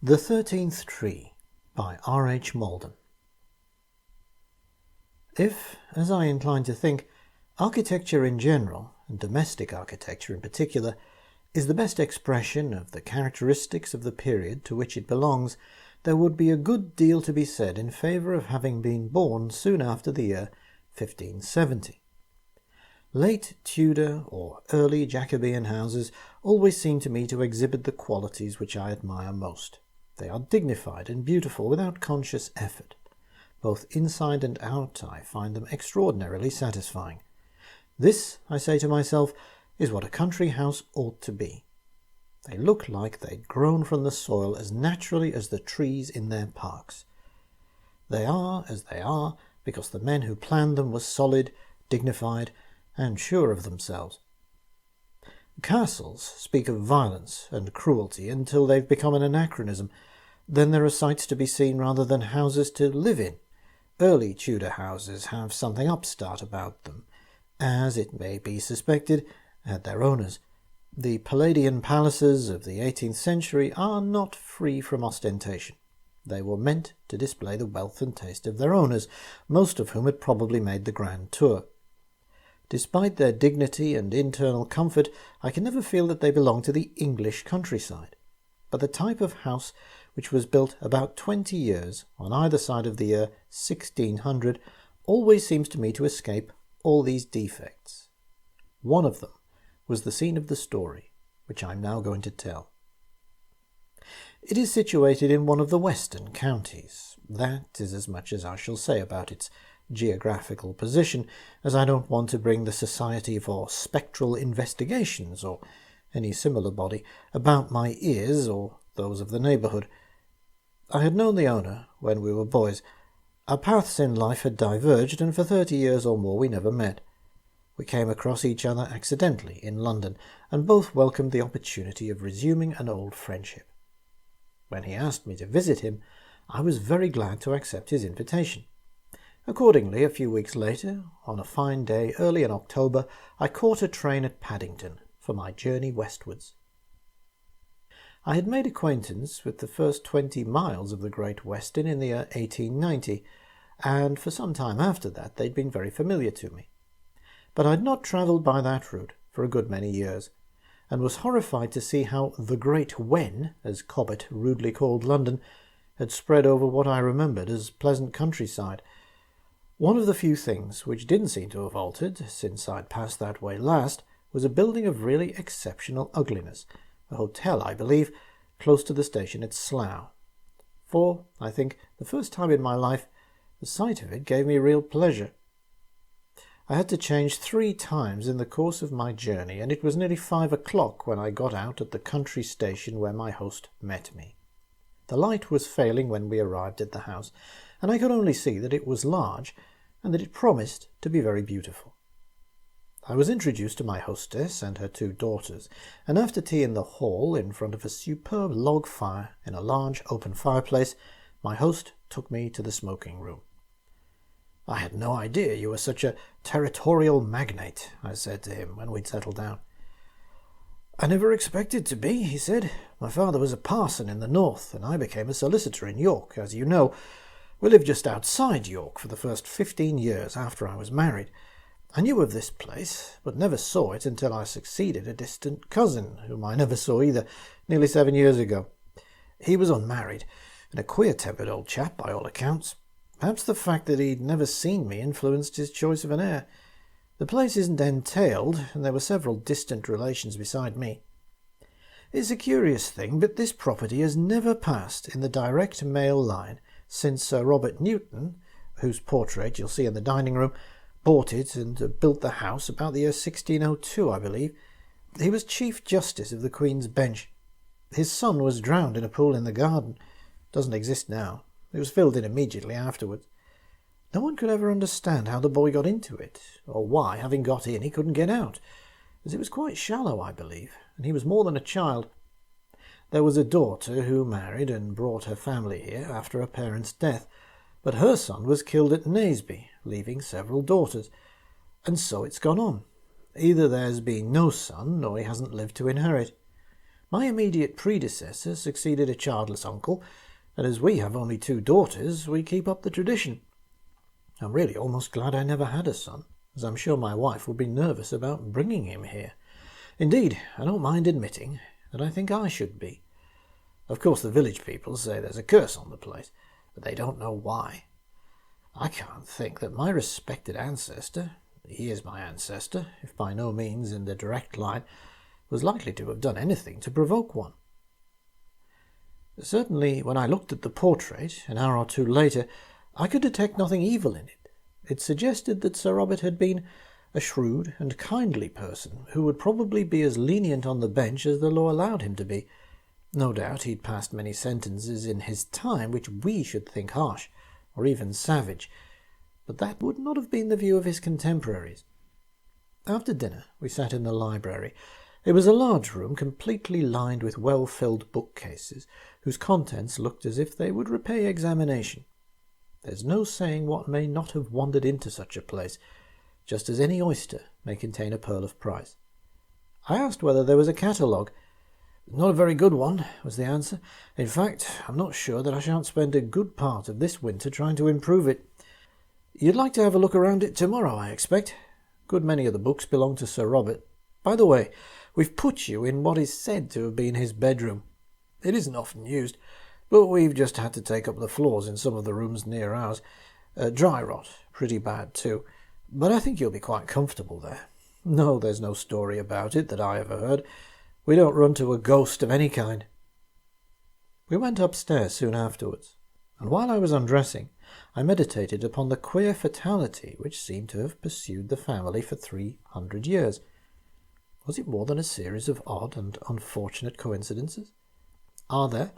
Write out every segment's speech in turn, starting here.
The 13th Tree by R.H. Malden. If, as I incline to think, architecture in general, and domestic architecture in particular, is the best expression of the characteristics of the period to which it belongs, there would be a good deal to be said in favour of having been born soon after the year 1570. Late Tudor or early Jacobean houses always seem to me to exhibit the qualities which I admire most. They are dignified and beautiful without conscious effort. Both inside and out I find them extraordinarily satisfying. This, I say to myself, is what a country house ought to be. They look like they'd grown from the soil as naturally as the trees in their parks. They are as they are because the men who planned them were solid, dignified, and sure of themselves. Castles speak of violence and cruelty until they've become an anachronism. Then there are sights to be seen rather than houses to live in. Early Tudor houses have something upstart about them, as it may be suspected, had their owners. The Palladian palaces of the 18th century are not free from ostentation. They were meant to display the wealth and taste of their owners, most of whom had probably made the grand tour. Despite their dignity and internal comfort, I can never feel that they belong to the English countryside. But the type of house which was built about 20 years on either side of the year 1600 always seems to me to escape all these defects. One of them was the scene of the story, which I am now going to tell. It is situated in one of the western counties. That is as much as I shall say about its geographical position, as I don't want to bring the Society for Spectral Investigations, or any similar body, about my ears or those of the neighbourhood. I had known the owner when we were boys. Our paths in life had diverged, and for 30 years or more we never met. We came across each other accidentally in London, and both welcomed the opportunity of resuming an old friendship. When he asked me to visit him, I was very glad to accept his invitation. Accordingly, a few weeks later, on a fine day early in October, I caught a train at Paddington for my journey westwards. I had made acquaintance with the first 20 miles of the Great Western in the year 1890, and for some time after that they'd been very familiar to me. But I had not travelled by that route for a good many years, and was horrified to see how the Great Wen, as Cobbett rudely called London, had spread over what I remembered as pleasant countryside. One of the few things which didn't seem to have altered since I'd passed that way last was a building of really exceptional ugliness, a hotel, I believe, close to the station at Slough. For, I think, the first time in my life, the sight of it gave me real pleasure. I had to change 3 times in the course of my journey, and it was nearly 5 o'clock when I got out at the country station where my host met me. The light was failing when we arrived at the house, and I could only see that it was large, and that it promised to be very beautiful. I was introduced to my hostess and her 2 daughters, and after tea in the hall, in front of a superb log fire in a large open fireplace, my host took me to the smoking room. "I had no idea you were such a territorial magnate," I said to him when we'd settled down. "I never expected to be," he said. "My father was a parson in the north, and I became a solicitor in York, as you know. We lived just outside York for the first 15 years after I was married. I knew of this place, but never saw it until I succeeded a distant cousin, whom I never saw either, nearly 7 years ago. He was unmarried, and a queer-tempered old chap by all accounts. Perhaps the fact that he'd never seen me influenced his choice of an heir. The place isn't entailed, and there were several distant relations beside me. It's a curious thing, but this property has never passed in the direct male line since Sir Robert Newton, whose portrait you'll see in the dining-room, bought it and built the house about the year 1602, I believe. He was Chief Justice of the Queen's Bench. His son was drowned in a pool in the garden. Doesn't exist now. It was filled in immediately afterwards. No one could ever understand how the boy got into it, or why, having got in, he couldn't get out, as it was quite shallow, I believe, and he was more than a child. There was a daughter who married and brought her family here after her parents' death, but her son was killed at Naseby, leaving several daughters, and so it's gone on. Either there's been no son, or he hasn't lived to inherit. My immediate predecessor succeeded a childless uncle, and as we have only 2 daughters, we keep up the tradition. I'm really almost glad I never had a son, as I'm sure my wife would be nervous about bringing him here. Indeed, I don't mind admitting that I think I should be. Of course, the village people say there's a curse on the place, but they don't know why. I can't think that my respected ancestor, he is my ancestor, if by no means in the direct line, was likely to have done anything to provoke one. Certainly, when I looked at the portrait, an hour or 2 later, I could detect nothing evil in it. It suggested that Sir Robert had been a shrewd and kindly person, who would probably be as lenient on the bench as the law allowed him to be. No doubt he'd passed many sentences in his time which we should think harsh, or even savage, but that would not have been the view of his contemporaries. After dinner we sat in the library. It was a large room completely lined with well-filled bookcases, whose contents looked as if they would repay examination. There's no saying what may not have wandered into such a place, just as any oyster may contain a pearl of price. I asked whether there was a catalogue. "Not a very good one," was the answer. "In fact, I'm not sure that I shan't spend a good part of this winter trying to improve it. You'd like to have a look around it tomorrow, I expect. A good many of the books belong to Sir Robert. By the way, we've put you in what is said to have been his bedroom. It isn't often used, but we've just had to take up the floors in some of the rooms near ours. Dry rot, pretty bad too, but I think you'll be quite comfortable there. No, there's no story about it that I ever heard. We don't run to a ghost of any kind." We went upstairs soon afterwards, and while I was undressing, I meditated upon the queer fatality which seemed to have pursued the family for 300 years. Was it more than a series of odd and unfortunate coincidences? Are there,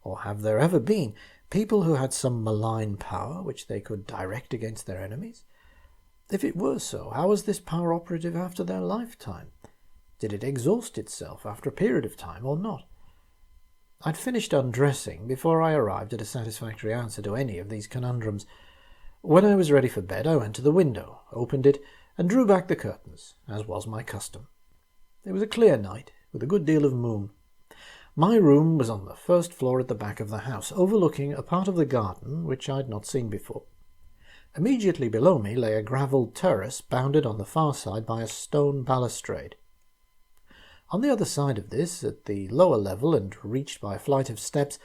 or have there ever been, people who had some malign power which they could direct against their enemies? If it were so, how was this power operative after their lifetime? Did it exhaust itself after a period of time, or not? I'd finished undressing before I arrived at a satisfactory answer to any of these conundrums. When I was ready for bed, I went to the window, opened it, and drew back the curtains, as was my custom. It was a clear night, with a good deal of moon. My room was on the first floor at the back of the house, overlooking a part of the garden which I'd not seen before. Immediately below me lay a gravelled terrace bounded on the far side by a stone balustrade. On the other side of this, at the lower level and reached by a flight of steps,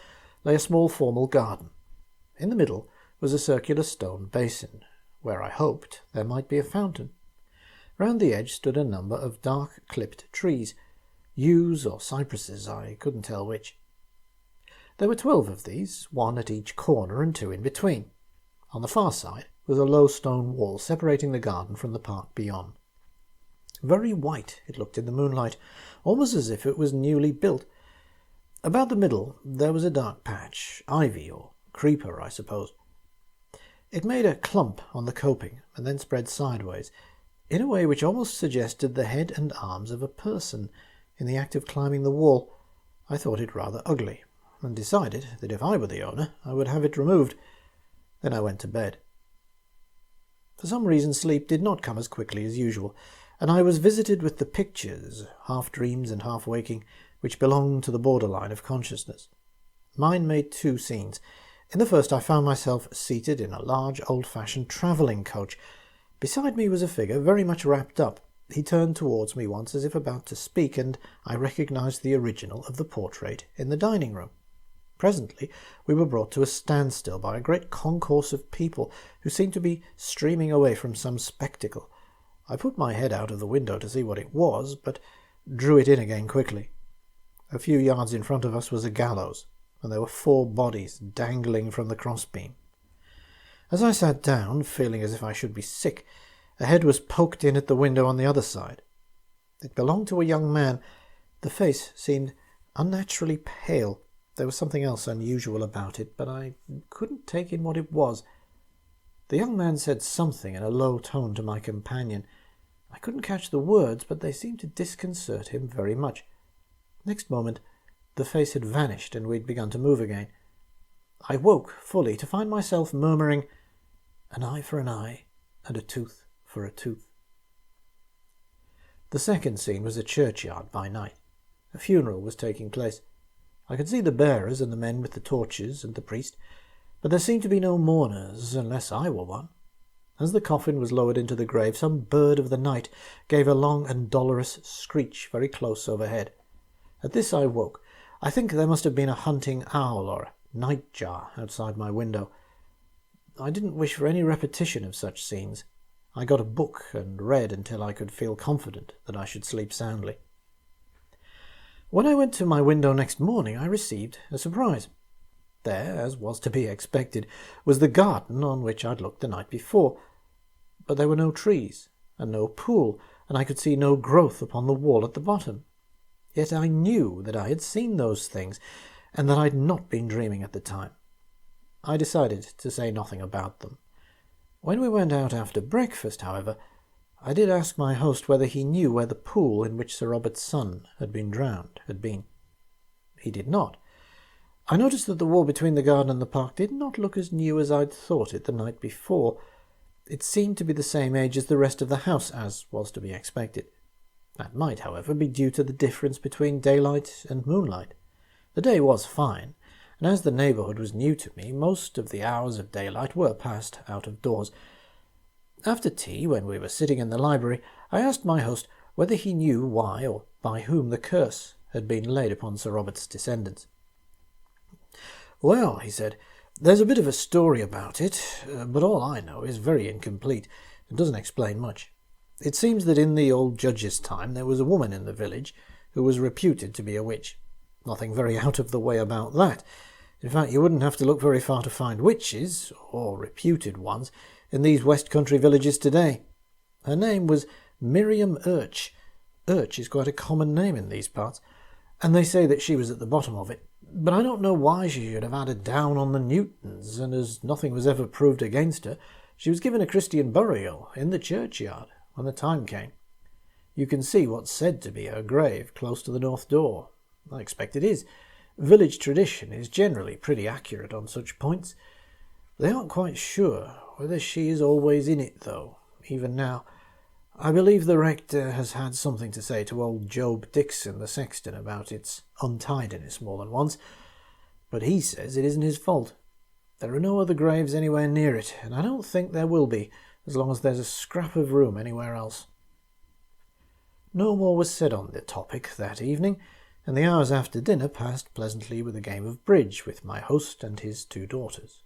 lay a small formal garden. In the middle was a circular stone basin, where I hoped there might be a fountain. Round the edge stood a number of dark-clipped trees, yews or cypresses, I couldn't tell which. There were 12 of these, 1 at each corner and 2 in between. On the far side was a low stone wall separating the garden from the park beyond. Very white it looked in the moonlight, almost as if it was newly built. About the middle there was a dark patch, ivy or creeper, I suppose. It made a clump on the coping and then spread sideways, in a way which almost suggested the head and arms of a person in the act of climbing the wall. I thought it rather ugly, and decided that if I were the owner I would have it removed. Then I went to bed. For some reason sleep did not come as quickly as usual, and I was visited with the pictures, half dreams and half waking, which belong to the borderline of consciousness. Mine made 2 scenes. In the first I found myself seated in a large old-fashioned travelling coach. Beside me was a figure very much wrapped up. He turned towards me once as if about to speak, and I recognized the original of the portrait in the dining-room. Presently we were brought to a standstill by a great concourse of people who seemed to be streaming away from some spectacle. I put my head out of the window to see what it was, but drew it in again quickly. A few yards in front of us was a gallows, and there were 4 bodies dangling from the crossbeam. As I sat down, feeling as if I should be sick, a head was poked in at the window on the other side. It belonged to a young man. The face seemed unnaturally pale. There was something else unusual about it, but I couldn't take in what it was. The young man said something in a low tone to my companion. I couldn't catch the words, but they seemed to disconcert him very much. Next moment the face had vanished, and we'd begun to move again. I woke fully to find myself murmuring, "An eye for an eye, and a tooth for a tooth." The second scene was a churchyard by night. A funeral was taking place. I could see the bearers and the men with the torches and the priest, but there seemed to be no mourners, unless I were one. As the coffin was lowered into the grave, some bird of the night gave a long and dolorous screech very close overhead. At this I woke. I think there must have been a hunting owl or a nightjar outside my window. I didn't wish for any repetition of such scenes. I got a book and read until I could feel confident that I should sleep soundly. When I went to my window next morning, I received a surprise. There, as was to be expected, was the garden on which I'd looked the night before. But there were no trees, and no pool, and I could see no growth upon the wall at the bottom. Yet I knew that I had seen those things, and that I'd not been dreaming at the time. I decided to say nothing about them. When we went out after breakfast, however, I did ask my host whether he knew where the pool in which Sir Robert's son had been drowned had been. He did not. I noticed that the wall between the garden and the park did not look as new as I'd thought it the night before. It seemed to be the same age as the rest of the house, as was to be expected. That might, however, be due to the difference between daylight and moonlight. The day was fine, and as the neighbourhood was new to me, most of the hours of daylight were passed out of doors. After tea, when we were sitting in the library, I asked my host whether he knew why or by whom the curse had been laid upon Sir Robert's descendants. "Well," he said, "there's a bit of a story about it, but all I know is very incomplete. It doesn't explain much. It seems that in the old judge's time there was a woman in the village who was reputed to be a witch. Nothing very out of the way about that. In fact, you wouldn't have to look very far to find witches, or reputed ones, in these West Country villages today. Her name was Miriam Urch. Urch is quite a common name in these parts, and they say that she was at the bottom of it. But I don't know why she should have had a down on the Newtons, and as nothing was ever proved against her, she was given a Christian burial in the churchyard when the time came. You can see what's said to be her grave close to the north door. I expect it is. Village tradition is generally pretty accurate on such points. They aren't quite sure whether she is always in it, though, even now. I believe the rector has had something to say to old Job Dixon, the sexton, about its untidiness more than once, but he says it isn't his fault. There are no other graves anywhere near it, and I don't think there will be, as long as there's a scrap of room anywhere else." No more was said on the topic that evening, and the hours after dinner passed pleasantly with a game of bridge with my host and his 2 daughters.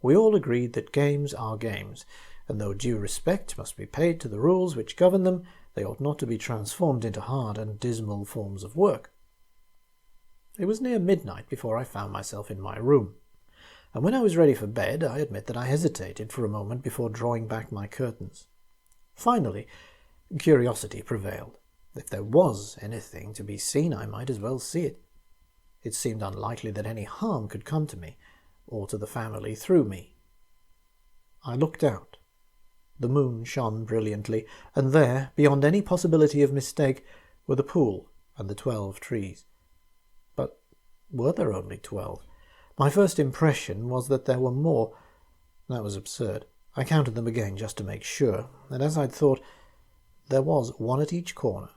We all agreed that games are games, and though due respect must be paid to the rules which govern them, they ought not to be transformed into hard and dismal forms of work. It was near midnight before I found myself in my room, and when I was ready for bed, I admit that I hesitated for a moment before drawing back my curtains. Finally, curiosity prevailed. If there was anything to be seen, I might as well see it. It seemed unlikely that any harm could come to me, or to the family through me. I looked out. The moon shone brilliantly, and there, beyond any possibility of mistake, were the pool and the 12 trees. But were there only 12? My first impression was that there were more. That was absurd. I counted them again just to make sure, and as I'd thought, there was one at each corner,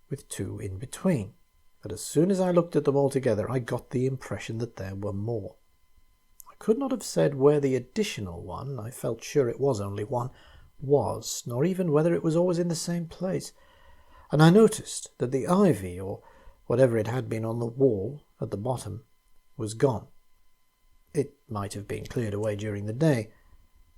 with 2 in between. But as soon as I looked at them all together, I got the impression that there were more. I could not have said where the additional one, I felt sure it was only one, was, nor even whether it was always in the same place. And I noticed that the ivy, or whatever it had been on the wall at the bottom, was gone. It might have been cleared away during the day,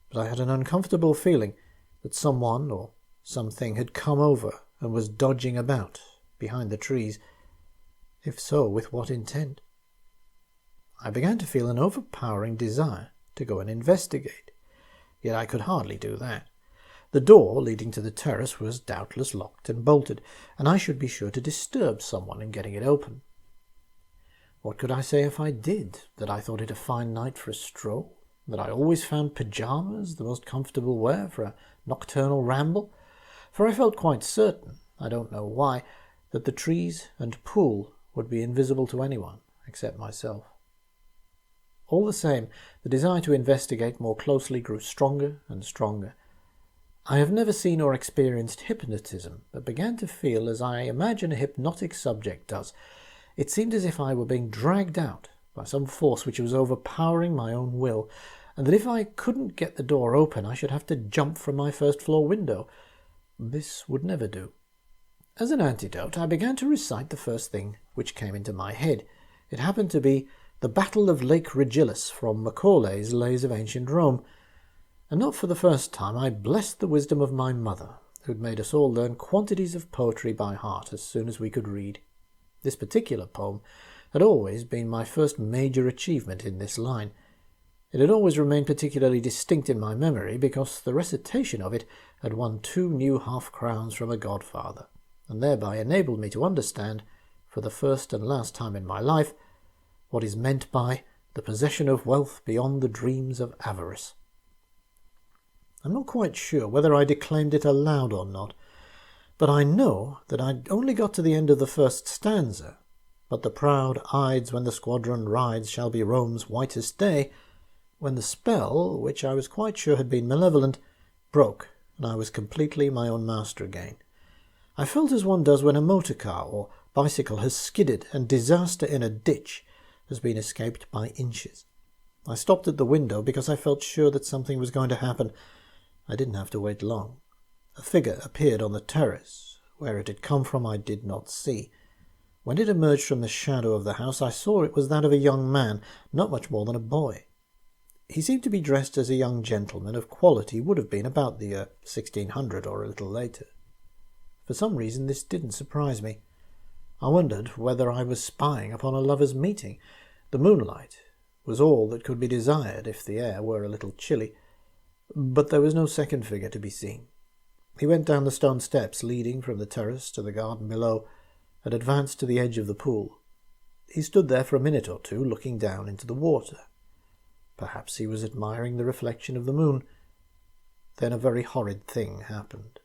but I had an uncomfortable feeling that someone or something had come over and was dodging about behind the trees. If so, with what intent? I began to feel an overpowering desire to go and investigate, yet I could hardly do that. The door leading to the terrace was doubtless locked and bolted, and I should be sure to disturb someone in getting it open. What could I say if I did? That I thought it a fine night for a stroll? That I always found pyjamas the most comfortable wear for a nocturnal ramble? For I felt quite certain, I don't know why, that the trees and pool would be invisible to anyone except myself. All the same, the desire to investigate more closely grew stronger and stronger. I have never seen or experienced hypnotism, but began to feel as I imagine a hypnotic subject does. It seemed as if I were being dragged out by some force which was overpowering my own will, and that if I couldn't get the door open I should have to jump from my first-floor window. This would never do. As an antidote, I began to recite the first thing which came into my head. It happened to be the Battle of Lake Regillus from Macaulay's Lays of Ancient Rome. And not for the first time I blessed the wisdom of my mother, who'd made us all learn quantities of poetry by heart as soon as we could read. This particular poem had always been my first major achievement in this line. It had always remained particularly distinct in my memory because the recitation of it had won 2 new half-crowns from a godfather, and thereby enabled me to understand, for the first and last time in my life, what is meant by the possession of wealth beyond the dreams of avarice. I'm not quite sure whether I declaimed it aloud or not, but I know that I'd only got to the end of the first stanza. But the proud Ides when the squadron rides shall be Rome's whitest day, when the spell, which I was quite sure had been malevolent, broke, and I was completely my own master again. I felt as one does when a motor car or bicycle has skidded and disaster in a ditch has been escaped by inches. I stopped at the window because I felt sure that something was going to happen. I didn't have to wait long. A figure appeared on the terrace. Where it had come from I did not see. When it emerged from the shadow of the house I saw it was that of a young man, not much more than a boy. He seemed to be dressed as a young gentleman of quality would have been about the year 1600 or a little later. For some reason this didn't surprise me. I wondered whether I was spying upon a lovers' meeting. The moonlight was all that could be desired if the air were a little chilly. But there was no second figure to be seen. He went down the stone steps leading from the terrace to the garden below, and advanced to the edge of the pool. He stood there for a minute or two, looking down into the water. Perhaps he was admiring the reflection of the moon. Then a very horrid thing happened.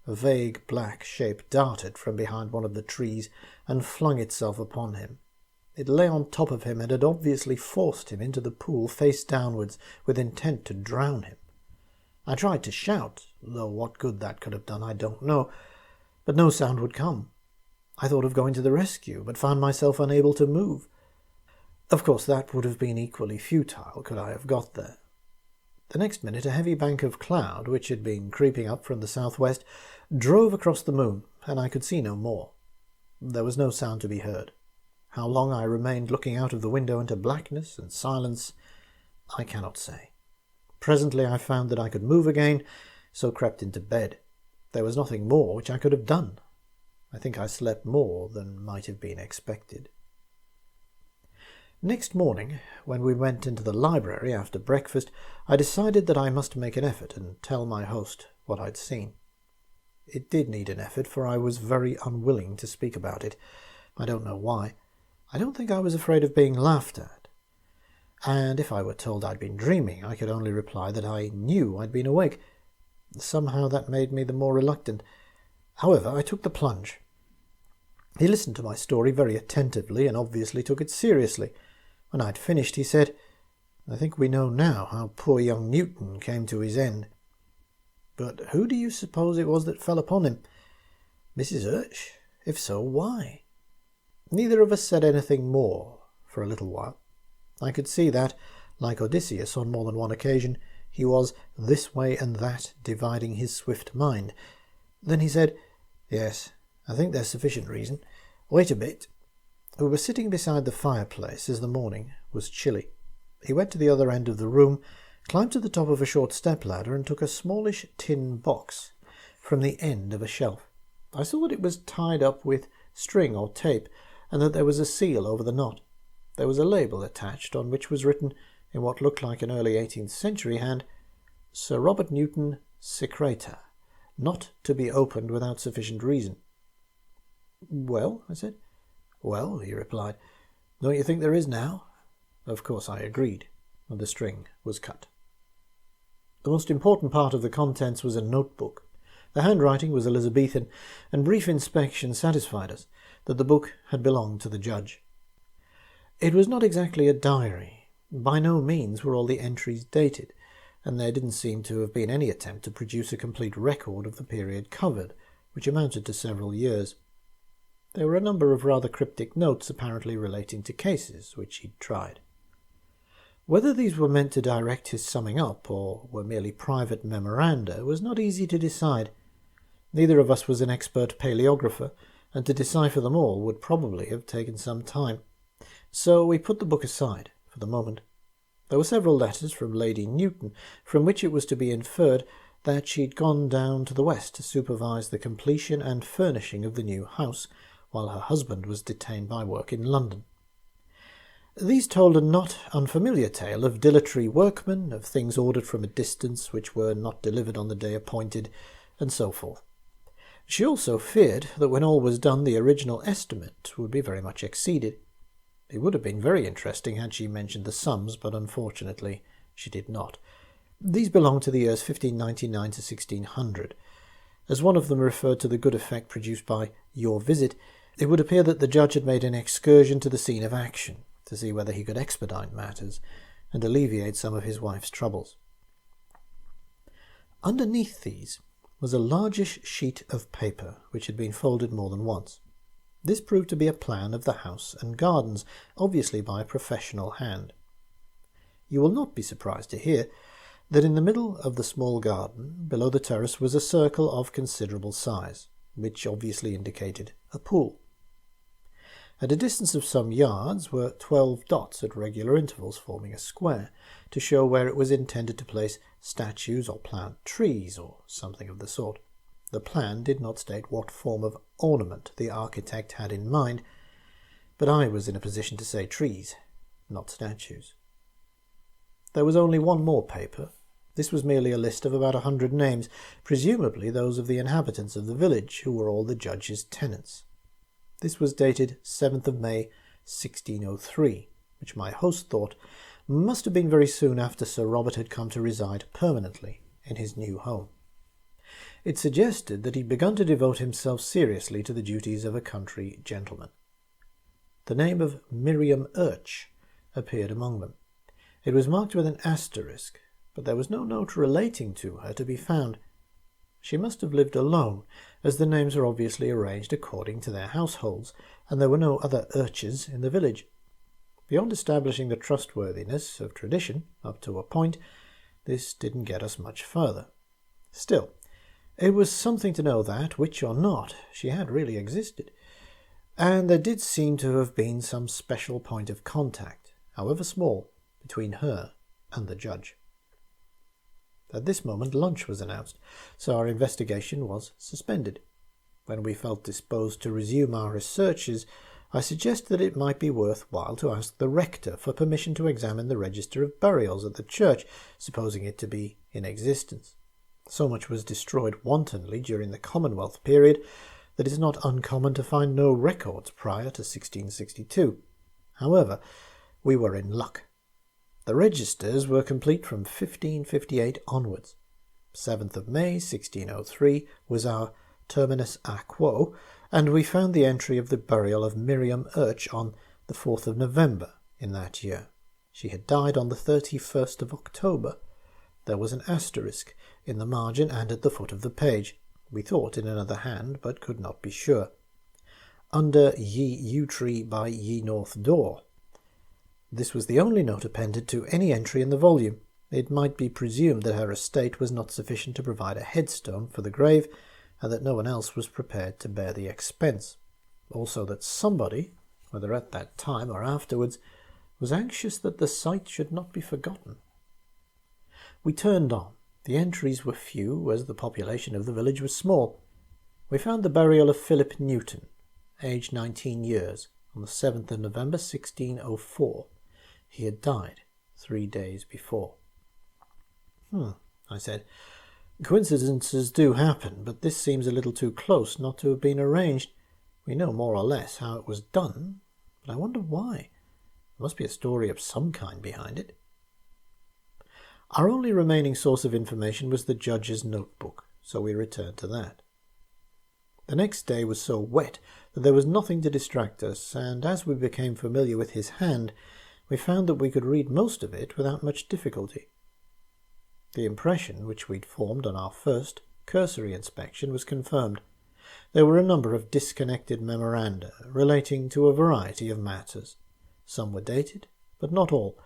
A vague black shape darted from behind one of the trees and flung itself upon him. It lay on top of him and had obviously forced him into the pool face downwards with intent to drown him. I tried to shout, though what good that could have done I don't know, but no sound would come. I thought of going to the rescue, but found myself unable to move. Of course that would have been equally futile could I have got there. The next minute a heavy bank of cloud, which had been creeping up from the southwest, drove across the moon, and I could see no more. There was no sound to be heard. How long I remained looking out of the window into blackness and silence, I cannot say. Presently I found that I could move again, so crept into bed. There was nothing more which I could have done. I think I slept more than might have been expected. Next morning, when we went into the library after breakfast, I decided that I must make an effort and tell my host what I'd seen. It did need an effort, for I was very unwilling to speak about it. I don't know why. I don't think I was afraid of being laughed at. And if I were told I'd been dreaming, I could only reply that I knew I'd been awake. Somehow that made me the more reluctant. However, I took the plunge. He listened to my story very attentively and obviously took it seriously. When I'd finished, he said, "I think we know now how poor young Newton came to his end. But who do you suppose it was that fell upon him? Mrs. Urch? If so, why?" Neither of us said anything more for a little while. I could see that, like Odysseus on more than one occasion, he was this way and that dividing his swift mind. Then he said, "Yes, I think there's sufficient reason. Wait a bit." We were sitting beside the fireplace as the morning was chilly. He went to the other end of the room, climbed to the top of a short step-ladder and took a smallish tin box from the end of a shelf. I saw that it was tied up with string or tape, and that there was a seal over the knot. There was a label attached on which was written, in what looked like an early 18th century hand, "Sir Robert Newton, Secretor, not to be opened without sufficient reason." "Well?" I said. "Well," he replied, "don't you think there is now?" Of course I agreed, and the string was cut. The most important part of the contents was a notebook. The handwriting was Elizabethan, and brief inspection satisfied us that the book had belonged to the judge. It was not exactly a diary. By no means were all the entries dated. and there didn't seem to have been any attempt to produce a complete record of the period covered, which amounted to several years. There were a number of rather cryptic notes apparently relating to cases which he'd tried. Whether these were meant to direct his summing up, or were merely private memoranda, was not easy to decide. Neither of us was an expert paleographer, and to decipher them all would probably have taken some time. So we put the book aside, for the moment. There were several letters from Lady Newton, from which it was to be inferred that she'd gone down to the west to supervise the completion and furnishing of the new house, while her husband was detained by work in London. These told a not unfamiliar tale of dilatory workmen, of things ordered from a distance which were not delivered on the day appointed, and so forth. She also feared that when all was done the original estimate would be very much exceeded. It would have been very interesting had she mentioned the sums, but unfortunately she did not. These belonged to the years 1599 to 1600. As one of them referred to the good effect produced by your visit, it would appear that the judge had made an excursion to the scene of action, to see whether he could expedite matters and alleviate some of his wife's troubles. Underneath these was a largish sheet of paper which had been folded more than once. This proved to be a plan of the house and gardens, obviously by a professional hand. You will not be surprised to hear that in the middle of the small garden, below the terrace, was a circle of considerable size, which obviously indicated a pool. At a distance of some yards were 12 dots at regular intervals forming a square, to show where it was intended to place statues or plant trees, or something of the sort. The plan did not state what form of ornament the architect had in mind, but I was in a position to say trees, not statues. There was only one more paper. This was merely a list of about 100 names, presumably those of the inhabitants of the village, who were all the judge's tenants. This was dated 7th of May, 1603, which my host thought must have been very soon after Sir Robert had come to reside permanently in his new home. It suggested that he'd begun to devote himself seriously to the duties of a country gentleman. The name of Miriam Urch appeared among them. It was marked with an asterisk, but there was no note relating to her to be found. She must have lived alone, as the names are obviously arranged according to their households, and there were no other Urches in the village. Beyond establishing the trustworthiness of tradition, up to a point, this didn't get us much further. Still, it was something to know that, witch or not, she had really existed, and there did seem to have been some special point of contact, however small, between her and the judge. At this moment lunch was announced, so our investigation was suspended. When we felt disposed to resume our researches, I suggested that it might be worth while to ask the rector for permission to examine the register of burials at the church, supposing it to be in existence. So much was destroyed wantonly during the Commonwealth period that it is not uncommon to find no records prior to 1662. However, we were in luck. The registers were complete from 1558 onwards. 7th of May, 1603, was our terminus a quo, and we found the entry of the burial of Miriam Urch on the 4th of November in that year. She had died on the 31st of October. There was an asterisk in the margin and at the foot of the page. We thought in another hand, but could not be sure. Under ye yew tree by ye north door. This was the only note appended to any entry in the volume. It might be presumed that her estate was not sufficient to provide a headstone for the grave, and that no one else was prepared to bear the expense. Also that somebody, whether at that time or afterwards, was anxious that the site should not be forgotten. We turned on. The entries were few, as the population of the village was small. We found the burial of Philip Newton, aged 19 years, on the 7th of November 1604. He had died 3 days before. I said. Coincidences do happen, but this seems a little too close not to have been arranged. We know more or less how it was done, but I wonder why. There must be a story of some kind behind it. Our only remaining source of information was the judge's notebook, so we returned to that. The next day was so wet that there was nothing to distract us, and as we became familiar with his hand, we found that we could read most of it without much difficulty. The impression which we'd formed on our first cursory inspection was confirmed. There were a number of disconnected memoranda relating to a variety of matters. Some were dated, but not all.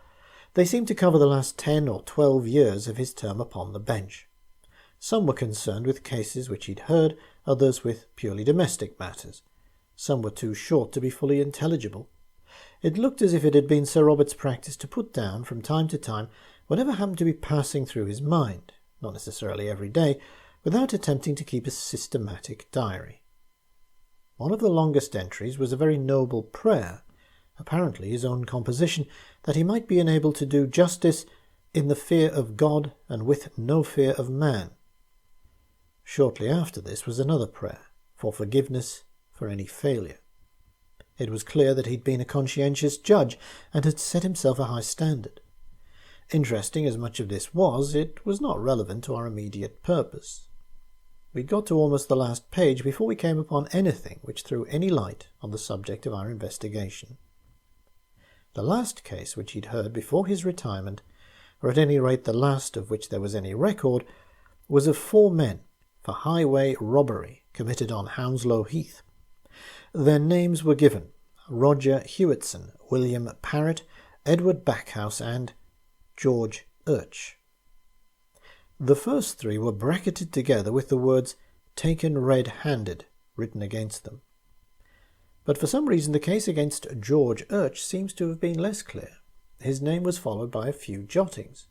They seemed to cover the last 10 or 12 years of his term upon the bench. Some were concerned with cases which he'd heard, others with purely domestic matters. Some were too short to be fully intelligible. It looked as if it had been Sir Robert's practice to put down, from time to time, whatever happened to be passing through his mind, not necessarily every day, without attempting to keep a systematic diary. One of the longest entries was a very noble prayer, apparently his own composition, that he might be enabled to do justice in the fear of God and with no fear of man. Shortly after this was another prayer, for forgiveness for any failure. It was clear that he'd been a conscientious judge and had set himself a high standard. Interesting as much of this was, it was not relevant to our immediate purpose. We'd got to almost the last page before we came upon anything which threw any light on the subject of our investigation. The last case which he'd heard before his retirement, or at any rate the last of which there was any record, was of 4 men for highway robbery committed on Hounslow Heath. Their names were given: Roger Hewitson, William Parrott, Edward Backhouse, and George Urch. The first 3 were bracketed together with the words "taken red-handed" written against them. But for some reason the case against George Urch seems to have been less clear. His name was followed by a few jottings.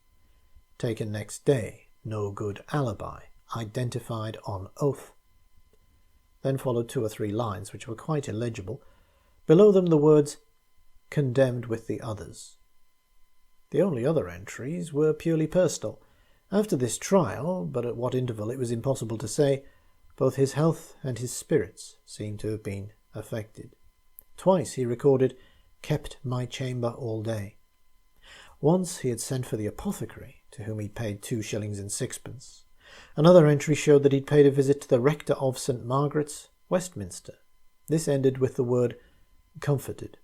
Taken next day, no good alibi, identified on oath. Then followed 2 or 3 lines which were quite illegible. Below them the words "condemned with the others." The only other entries were purely personal. After this trial, but at what interval it was impossible to say, both his health and his spirits seemed to have been affected. Twice he recorded, "kept my chamber all day." Once he had sent for the apothecary, to whom he paid 2 shillings and 6pence. Another entry showed that he'd paid a visit to the rector of St. Margaret's, Westminster. This ended with the word "comforted,"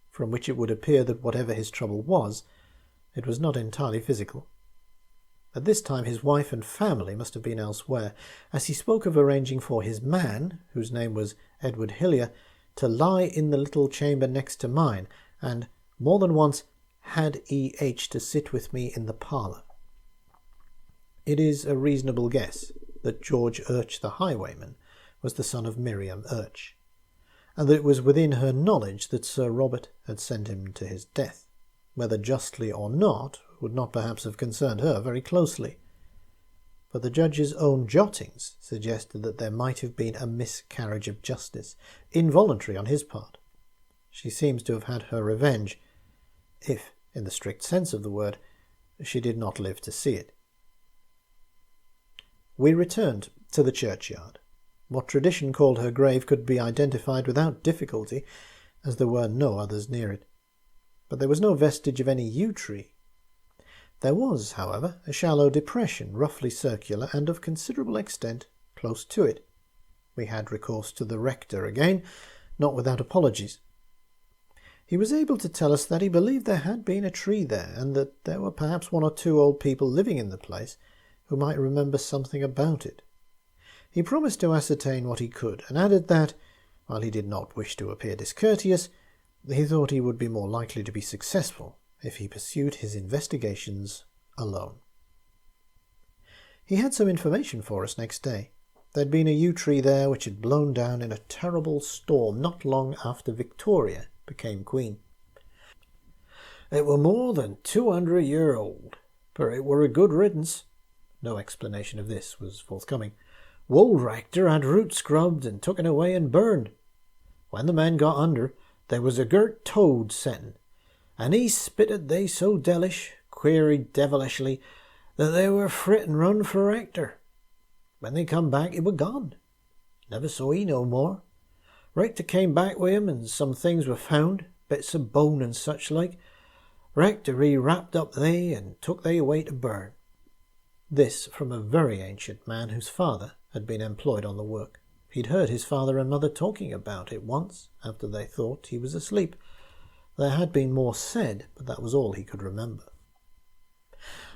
from which it would appear that whatever his trouble was, it was not entirely physical. At this time his wife and family must have been elsewhere, as he spoke of arranging for his man, whose name was Edward Hillier, to lie in the little chamber next to mine, and more than once had E.H. to sit with me in the parlour. It is a reasonable guess that George Urch the highwayman was the son of Miriam Urch, and that it was within her knowledge that Sir Robert had sent him to his death. Whether justly or not would not perhaps have concerned her very closely. But the judge's own jottings suggested that there might have been a miscarriage of justice, involuntary on his part. She seems to have had her revenge, if, in the strict sense of the word, she did not live to see it. We returned to the churchyard. What tradition called her grave could be identified without difficulty, as there were no others near it. But there was no vestige of any yew tree. There was, however, a shallow depression, roughly circular and of considerable extent, close to it. We had recourse to the rector again, not without apologies. He was able to tell us that he believed there had been a tree there, and that there were perhaps 1 or 2 old people living in the place who might remember something about it. He promised to ascertain what he could, and added that, while he did not wish to appear discourteous, he thought he would be more likely to be successful if he pursued his investigations alone. He had some information for us next day. There'd been a yew tree there which had blown down in a terrible storm not long after Victoria became queen. It were more than 200 year old, but it were a good riddance. No explanation of this was forthcoming. Wold rector had roots scrubbed and taken away and burned. When the men got under, there was a girt toad settin', and he spitted they so delish, queried devilishly, that they were frit and run for rector. When they come back, it were gone. Never saw he no more. Rector came back with him, and some things were found, bits of bone and such like. Rector he wrapped up they, and took they away to burn. This from a very ancient man whose father had been employed on the work. He'd heard his father and mother talking about it once, after they thought he was asleep. There had been more said, but that was all he could remember.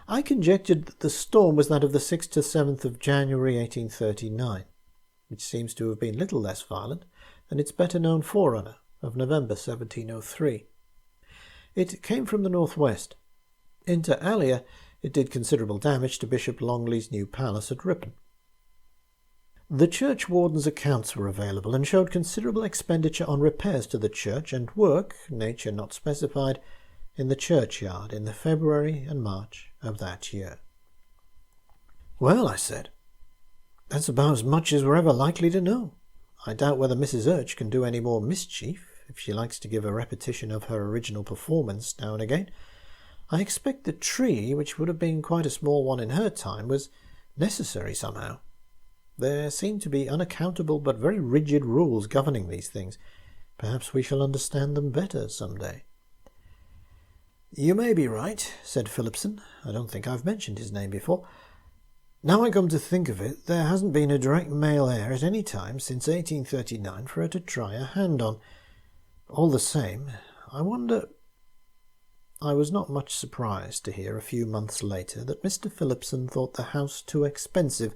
I conjectured that the storm was that of the 6th to 7th of January 1839, which seems to have been little less violent than its better-known forerunner of November 1703. It came from the northwest. Inter alia, it did considerable damage to Bishop Longley's new palace at Ripon. The churchwarden's accounts were available and showed considerable expenditure on repairs to the church and work, nature not specified, in the churchyard in the February and March of that year. "Well," I said, "that's about as much as we're ever likely to know. I doubt whether Mrs. Urch can do any more mischief, if she likes to give a repetition of her original performance now and again. I expect the tree, which would have been quite a small one in her time, was necessary somehow. There seem to be unaccountable but very rigid rules governing these things. Perhaps we shall understand them better some day." "You may be right," said Phillipson. "I don't think I've mentioned his name before. Now I come to think of it, there hasn't been a direct male heir at any time since 1839 for her to try her hand on. All the same, I wonder—" I was not much surprised to hear a few months later that Mr. Phillipson thought the house too expensive,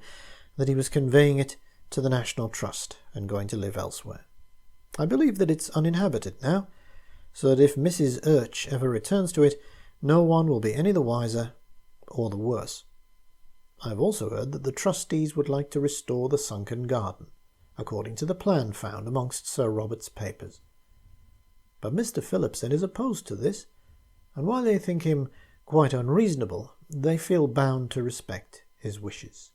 that he was conveying it to the National Trust and going to live elsewhere. I believe that it's uninhabited now, so that if Mrs. Urch ever returns to it, no one will be any the wiser or the worse. I have also heard that the trustees would like to restore the sunken garden, according to the plan found amongst Sir Robert's papers. But Mr. Phillipson is opposed to this, and while they think him quite unreasonable, they feel bound to respect his wishes.